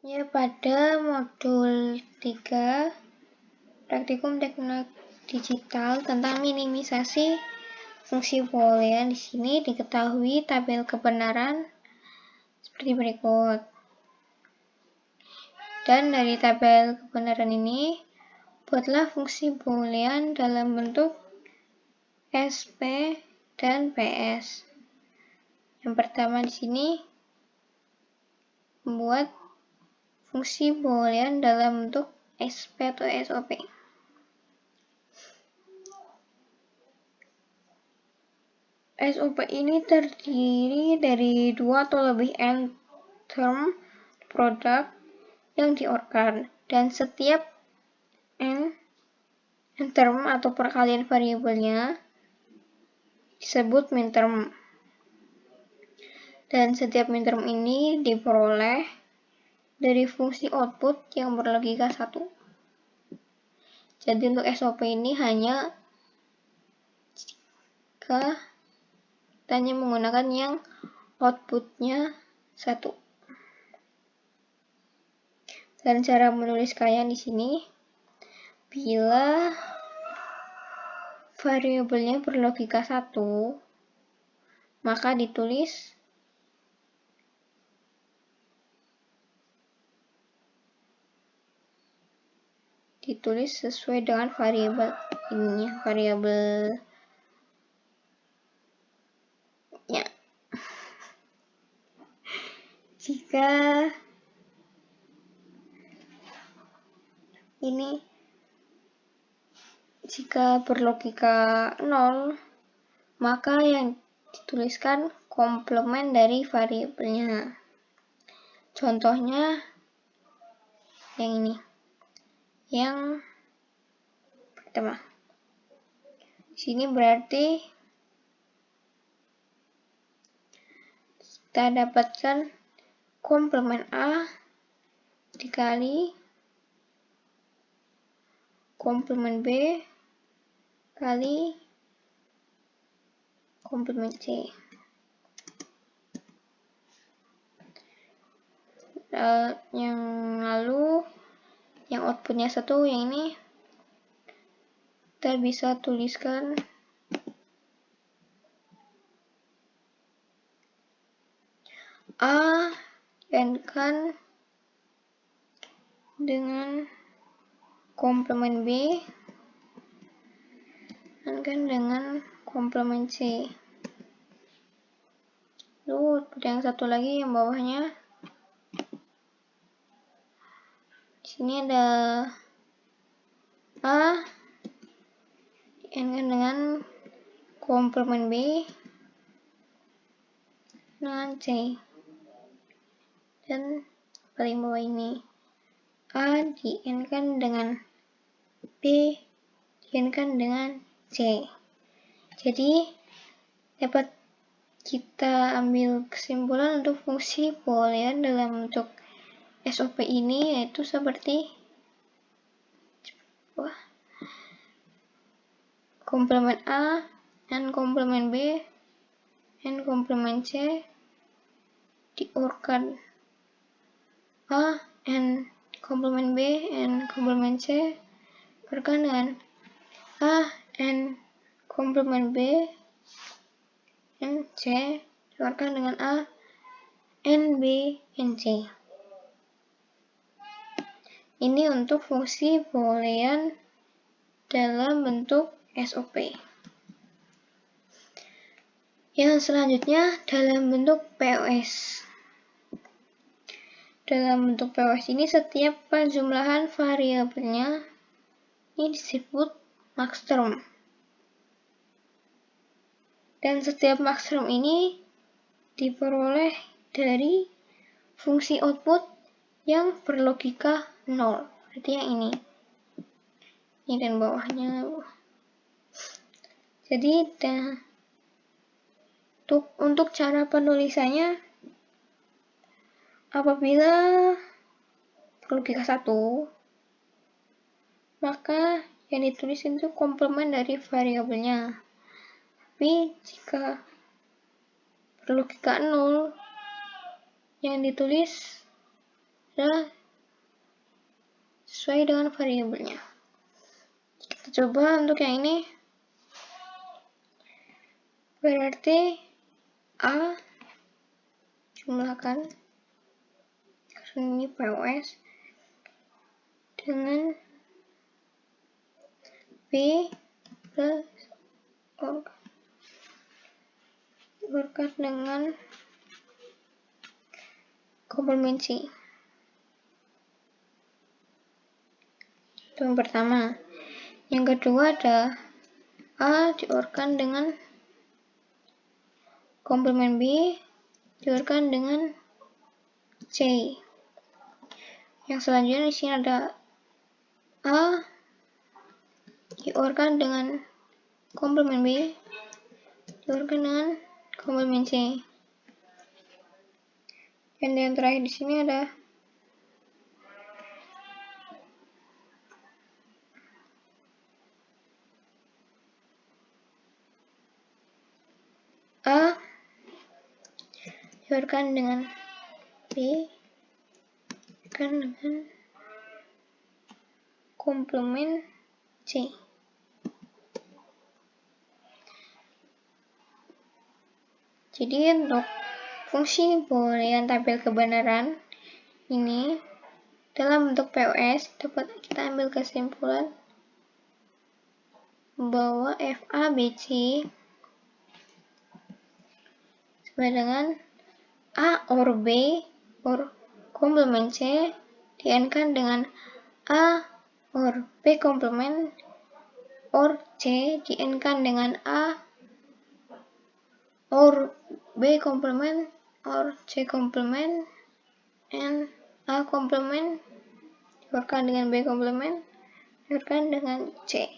Ya, pada modul 3 praktikum teknik digital tentang minimisasi fungsi boolean, di sini diketahui tabel kebenaran seperti berikut. Dan dari tabel kebenaran ini, buatlah fungsi boolean dalam bentuk SP dan PS. Yang pertama di sini membuat fungsi boolean dalam bentuk SP atau SOP. SOP ini terdiri dari dua atau lebih n-term produk yang di-OR-kan, dan setiap n-term atau perkalian variabelnya disebut min-term. Dan setiap min-term ini diperoleh dari fungsi output yang berlogika 1. Jadi untuk SOP ini hanya jika kita hanya menggunakan yang outputnya 1. Dan cara menuliskannya di sini, bila variabelnya berlogika 1, maka ditulis sesuai dengan variabel ini, variabelnya. Jika berlogika 0, maka yang dituliskan komplement dari variabelnya. Contohnya yang ini. Yang pertama. Di sini berarti kita dapatkan komplement A dikali komplement B kali komplement C. Yang lalu yang outputnya 1, yang ini kita bisa tuliskan A n-kan dengan komplement B n-kan dengan komplement C. Lalu yang satu lagi yang bawahnya, di sini ada A n-kan dengan komplement B dengan C. Dan paling bawah ini A di n-kan dengan B di n-kan dengan C. Jadi dapat kita ambil kesimpulan untuk fungsi boolean dalam bentuk SOP ini, yaitu seperti komplement A dan komplement B dan komplement C di-OR-kan. A and komplement B and komplement C OR-kan dengan A and komplement B and C di-OR-kan dengan A and B and C. Ini untuk fungsi boolean dalam bentuk SOP. Yang selanjutnya dalam bentuk POS. Dalam bentuk POS ini setiap penjumlahan variabelnya ini disebut maxterm. Dan setiap maxterm ini diperoleh dari fungsi output yang berlogika 0. Berarti yang ini. Ini dan bawahnya. Jadi untuk cara penulisannya, apabila berlogika 1, maka yang ditulis itu komplement dari variabelnya. Tapi jika berlogika 0, yang ditulis adalah sesuai dengan variabelnya. Kita coba untuk yang ini. Berarti A jumlahkan, karena ini POS, dengan B plus OR dengan komplement C. Itu yang pertama. Yang kedua ada A diorkan dengan komplement B diorkan dengan C. Yang selanjutnya di sini ada A diorkan dengan komplement B diorkan dengan komplement C. Dan yang terakhir di sini ada A diorkan dengan B diorkan dengan komplement C. Jadi untuk fungsi boolean tabel kebenaran ini dalam bentuk POS dapat kita ambil kesimpulan bahwa FABC sama dengan A or B or komplement C di-N-kan dengan A or B komplement or C di-N-kan dengan A or B komplement or C komplement and A komplement diorkan dengan B komplement diorkan dengan C.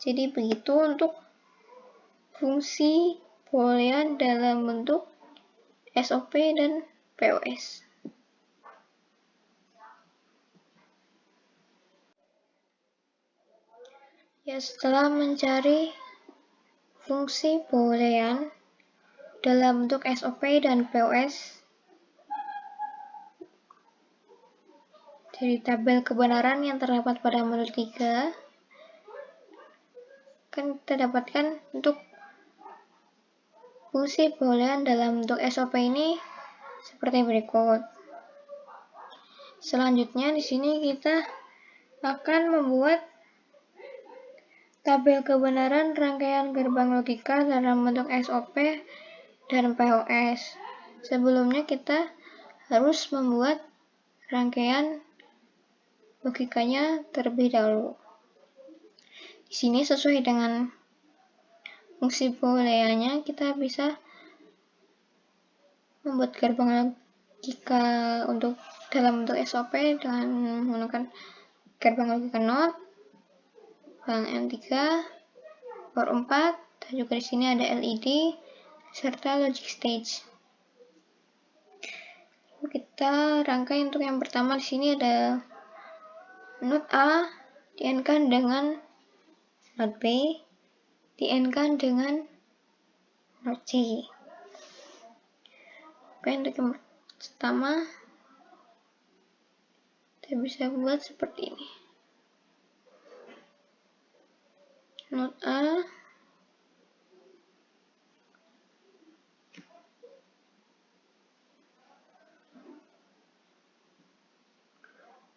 Jadi begitu untuk fungsi boolean dalam bentuk SOP dan POS. Ya, setelah mencari fungsi boolean dalam bentuk SOP dan POS dari tabel kebenaran yang terdapat pada modul 3, kan kita dapatkan untuk fungsi boolean dalam bentuk SOP ini seperti berikut. Selanjutnya di sini kita akan membuat tabel kebenaran rangkaian gerbang logika dalam bentuk SOP dan POS. Sebelumnya kita harus membuat rangkaian logikanya terlebih dahulu. Di sini sesuai dengan fungsi booleannya kita bisa membuat gerbang logika untuk dalam bentuk SOP dengan menggunakan gerbang logika NOT, bank M3, OR 4, dan juga di sini ada LED serta logic stage. Kita rangkai untuk yang pertama. Di sini ada NOT A di-N-kan dengan NOT B di-N-kan dengan NOT C. Oke, untuk yang pertama kita bisa buat seperti ini. NOT A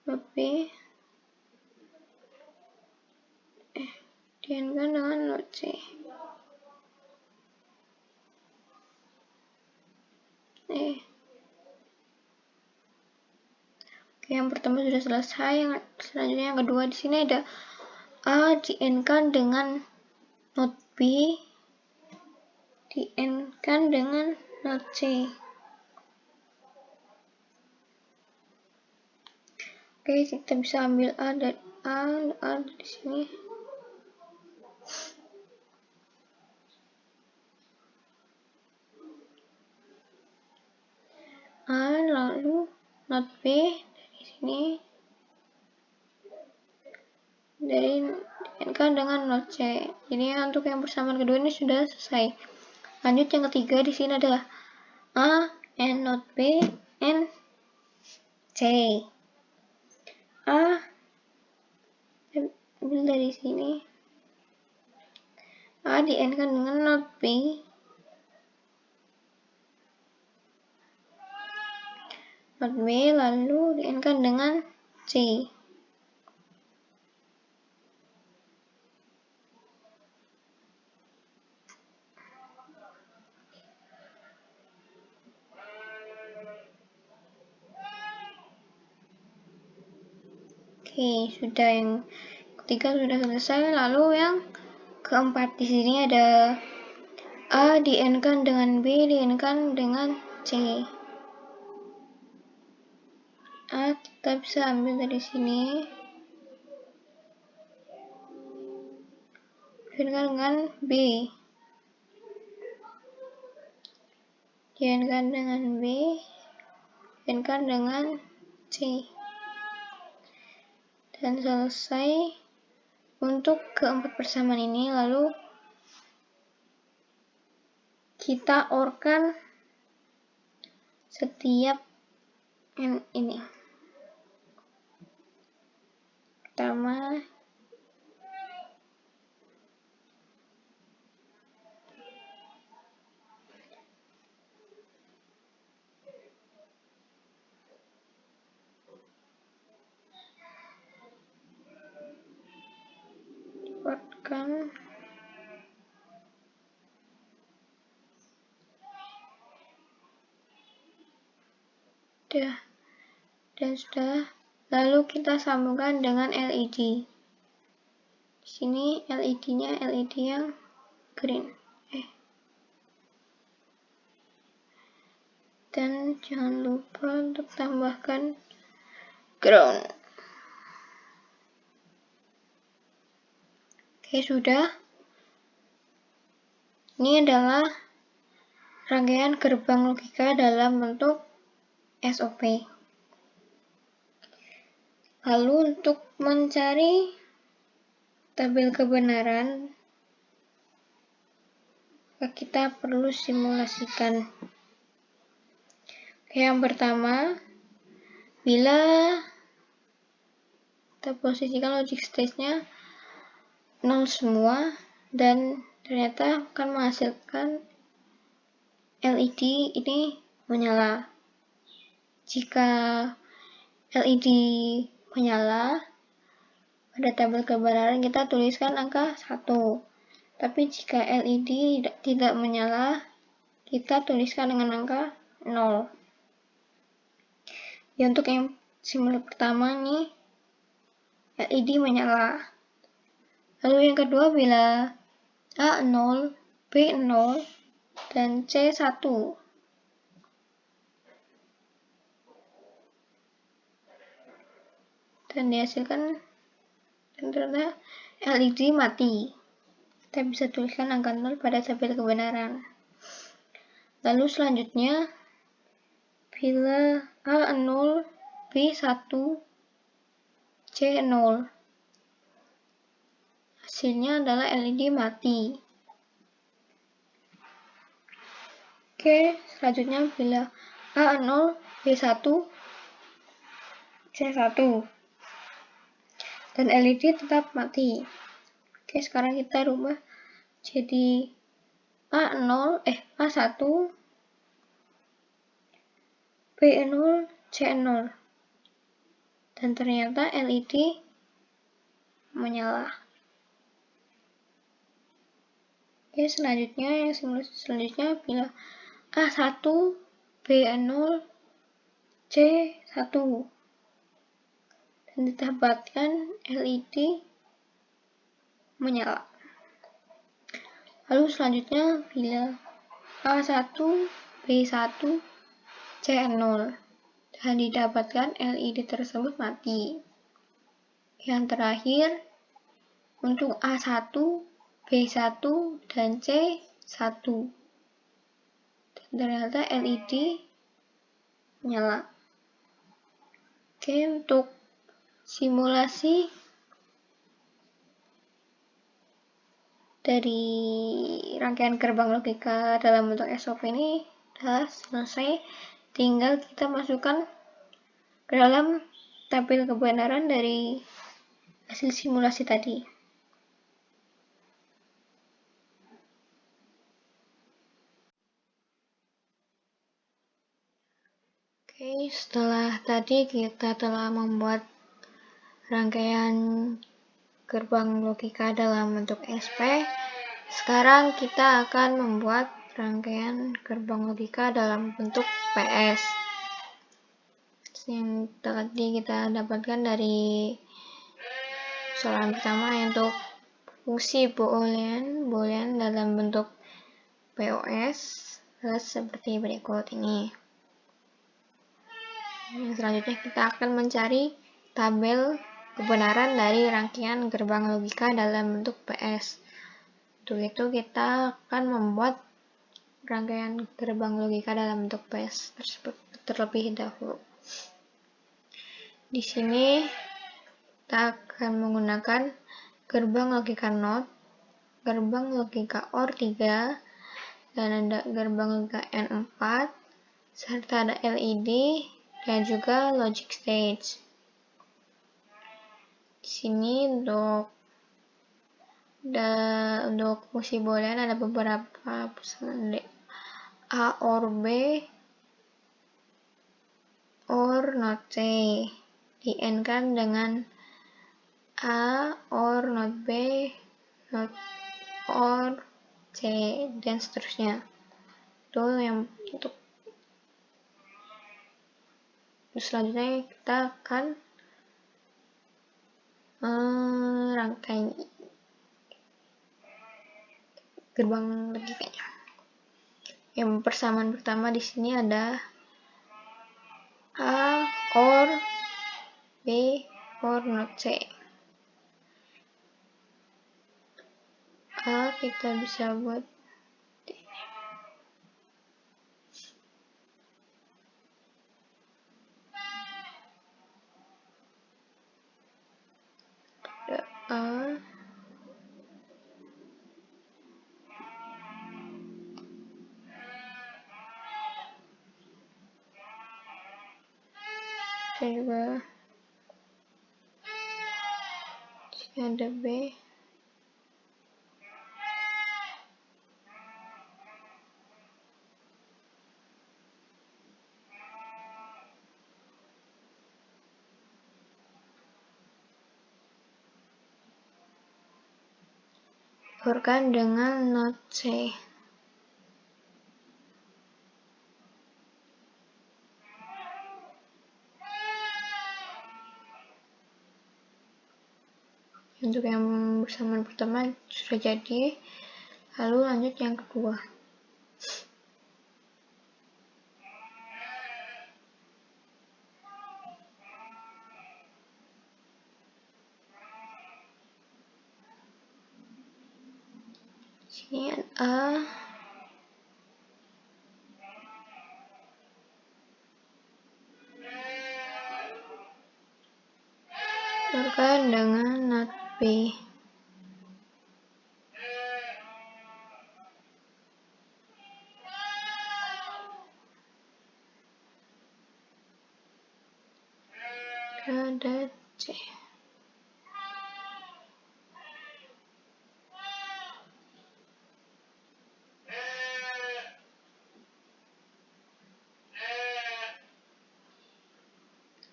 NOT B di-N-kan dengan NOT C. Oke, yang pertama sudah selesai. Yang selanjutnya yang kedua, di sini ada A di-N-kan dengan NOT B di-N-kan dengan NOT C. Oke, kita bisa ambil A dan A di sini. A lalu NOT B dari sini dari N-kan dengan NOT C. Jadi untuk yang persamaan kedua ini sudah selesai. Lanjut yang ketiga, di sini adalah A and NOT B and C. A, ambil dari sini, A di N kan dengan not B, lalu di N kan dengan C. Oke, sudah yang ketiga sudah selesai. Lalu yang keempat, di sini ada A di N kan dengan B, di N kan dengan C. A kita bisa ambil dari sini, di N kan dengan B, di N kan dengan B, di N kan dengan C. Dan selesai untuk keempat persamaan ini. Lalu kita OR-kan setiap N ini. Pertama, buatkan dan sudah. Lalu kita sambungkan dengan LED. Di sini LED-nya LED yang green. Dan jangan lupa untuk tambahkan ground. Oke, sudah. Ini adalah rangkaian gerbang logika dalam bentuk SOP. Lalu untuk mencari tabel kebenaran, kita perlu simulasikan. Oke, yang pertama, bila kita posisikan logic stage-nya 0 semua dan ternyata akan menghasilkan LED ini menyala. Jika LED menyala, pada tabel kebenaran kita tuliskan angka 1. Tapi jika LED tidak menyala, kita tuliskan dengan angka 0. Ya, untuk yang simulasi pertama nih, LED menyala. Lalu yang kedua, bila A 0, B 0, dan C 1. Dan dihasilkan, dan ternyata LED mati. Kita bisa tuliskan angka 0 pada tabel kebenaran. Lalu selanjutnya, bila A 0, B 1, C 0. Hasilnya adalah LED mati. Oke, selanjutnya bila A 0, B 1, C 1. Dan LED tetap mati. Oke, sekarang kita rubah jadi A1, B0, C0. Dan ternyata LED menyala. Oke, selanjutnya bila A1, B0, C1. Dan ditambahkan LED menyala. Lalu selanjutnya bila A1, B1, C0 dan didapatkan LED tersebut mati. Yang terakhir untuk A1, B1, dan C1. Dan ternyata LED menyala. Oke, untuk simulasi dari rangkaian gerbang logika dalam bentuk SOP ini sudah selesai. Tinggal kita masukkan ke dalam tabel kebenaran dari hasil simulasi tadi. Oke, setelah tadi kita telah membuat rangkaian gerbang logika dalam bentuk SP, sekarang kita akan membuat rangkaian gerbang logika dalam bentuk PS. Yang tadi kita dapatkan dari soalan pertama, yaitu fungsi boolean dalam bentuk POS seperti berikut ini. Yang selanjutnya kita akan mencari tabel kebenaran dari rangkaian gerbang logika dalam bentuk PS. Untuk itu kita akan membuat rangkaian gerbang logika dalam bentuk PS tersebut terlebih dahulu. Di sini kita akan menggunakan gerbang logika NOT, gerbang logika OR 3, dan ada gerbang logika N4, serta ada LED dan juga logic stage. Di sini untuk fungsi boolean ada beberapa pesanan A or B or not C, di-AND-kan dengan A or not B, not or C, dan seterusnya. Itu yang untuk selanjutnya kita akan merangkai gerbang logikanya. Yang persamaan pertama di sini ada A or B or not C. A kita bisa buat A, dan juga sini ada B, diorkan dengan not C. Untuk yang persamaan pertama sudah jadi, lalu lanjut yang kedua. Sini A, diorkan dengan not B. Ada C.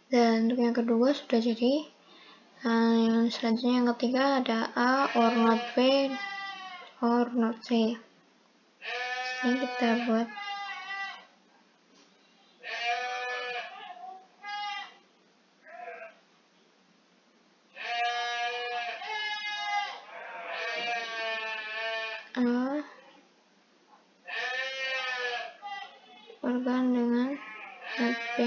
Dan untuk yang kedua sudah jadi. Yang selanjutnya yang ketiga ada A or not B or not C. Ini kita buat A diorkan dengan not B.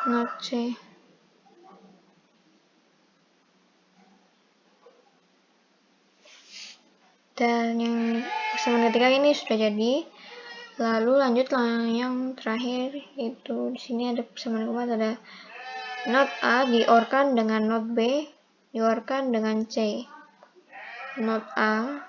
Not C. Dan yang persamaan ketiga ini sudah jadi. Lalu lanjut yang terakhir, itu di sini ada persamaan keempat, ada not A diorkan dengan not B diorkan dengan C. Not A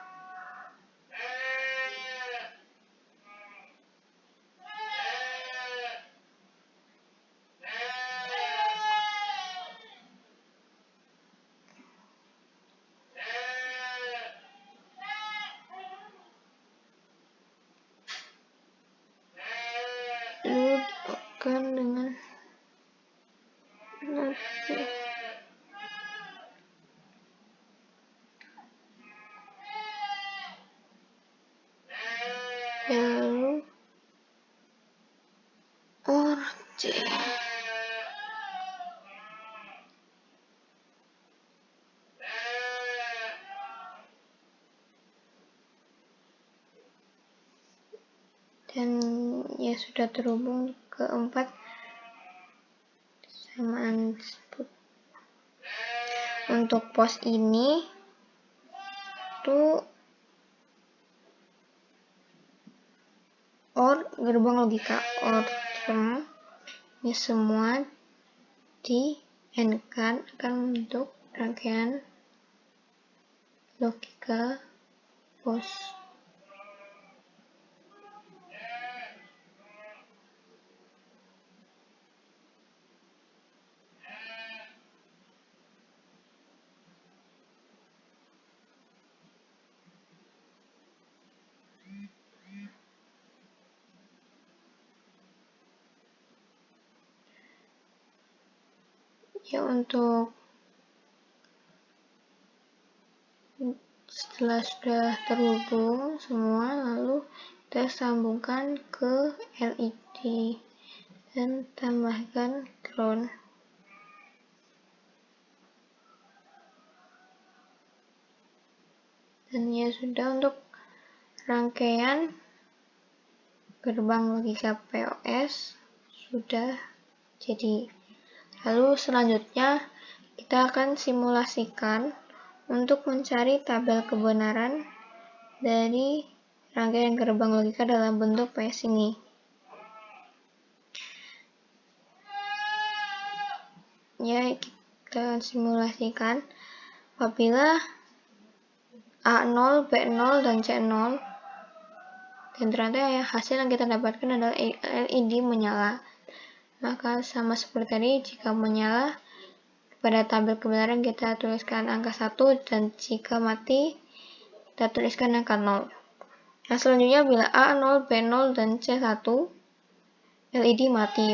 lalu diorkan dengan not C. Lalu or C. Dan ya sudah terhubung keempat samaan tersebut. Untuk pos ini tuh OR gerbang logika OR term ini semua di AND-kan akan membentuk rangkaian logika pos. Ya, untuk setelah sudah terhubung semua, lalu kita sambungkan ke LED dan tambahkan ground. Dan ya sudah, untuk rangkaian gerbang logika POS sudah jadi. Lalu selanjutnya kita akan simulasikan untuk mencari tabel kebenaran dari rangkaian gerbang logika dalam bentuk PS ini. Ya, kita simulasikan apabila A0, B0, dan C0, dan ternyata ya, hasil yang kita dapatkan adalah LED menyala. Maka sama seperti tadi, jika menyala, pada tabel kebenaran kita tuliskan angka 1, dan jika mati, kita tuliskan angka 0. Nah, selanjutnya bila A0, B0, dan C1, LED mati.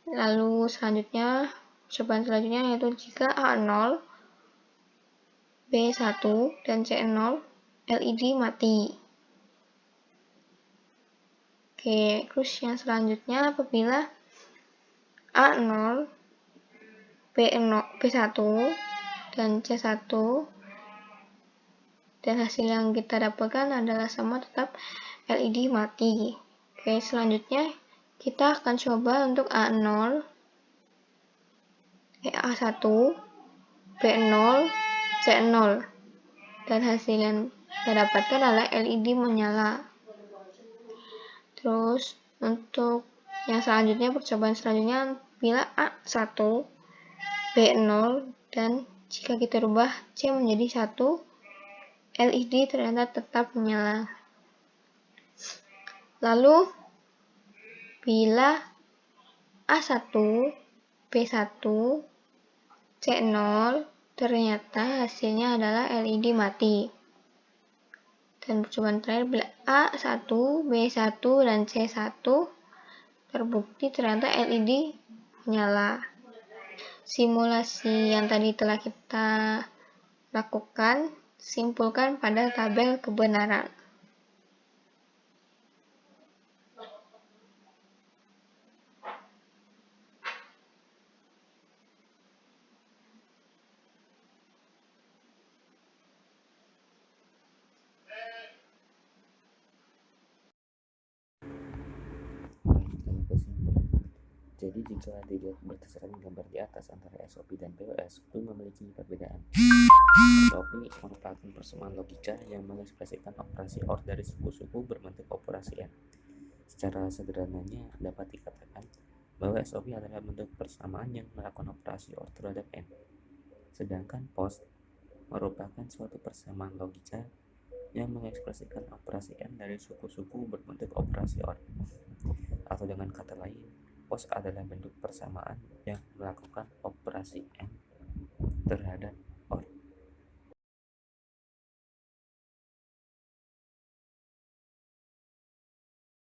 Lalu selanjutnya, cobaan selanjutnya yaitu jika A0, B1, dan C0, LED mati. Oke, terus yang selanjutnya apabila A0, B1, dan C1, dan hasil yang kita dapatkan adalah sama, tetap LED mati. Oke, selanjutnya kita akan coba untuk A1, B0, C0, dan hasil yang kita dapatkan adalah LED menyala. Terus untuk yang selanjutnya, percobaan selanjutnya bila A1, B0, dan jika kita rubah C menjadi 1, LED ternyata tetap menyala. Lalu bila A1, B1, C0, ternyata hasilnya adalah LED mati. Dan percobaan terakhir bila A1, B1, dan C1 terbukti ternyata LED menyala. Simulasi yang tadi telah kita lakukan, simpulkan pada tabel kebenaran. Jadi jika dilihat berdasarkan gambar di atas antara SOP dan POS itu memiliki perbedaan. SOP merupakan persamaan logika yang mengekspresikan operasi OR dari suku-suku berbentuk operasi AND. Secara sederhananya dapat dikatakan bahwa SOP adalah bentuk persamaan yang melakukan operasi OR terhadap AND. Sedangkan post merupakan suatu persamaan logika yang mengekspresikan operasi N dari suku-suku berbentuk operasi OR. Atau dengan kata lain, post adalah bentuk persamaan yang melakukan operasi N terhadap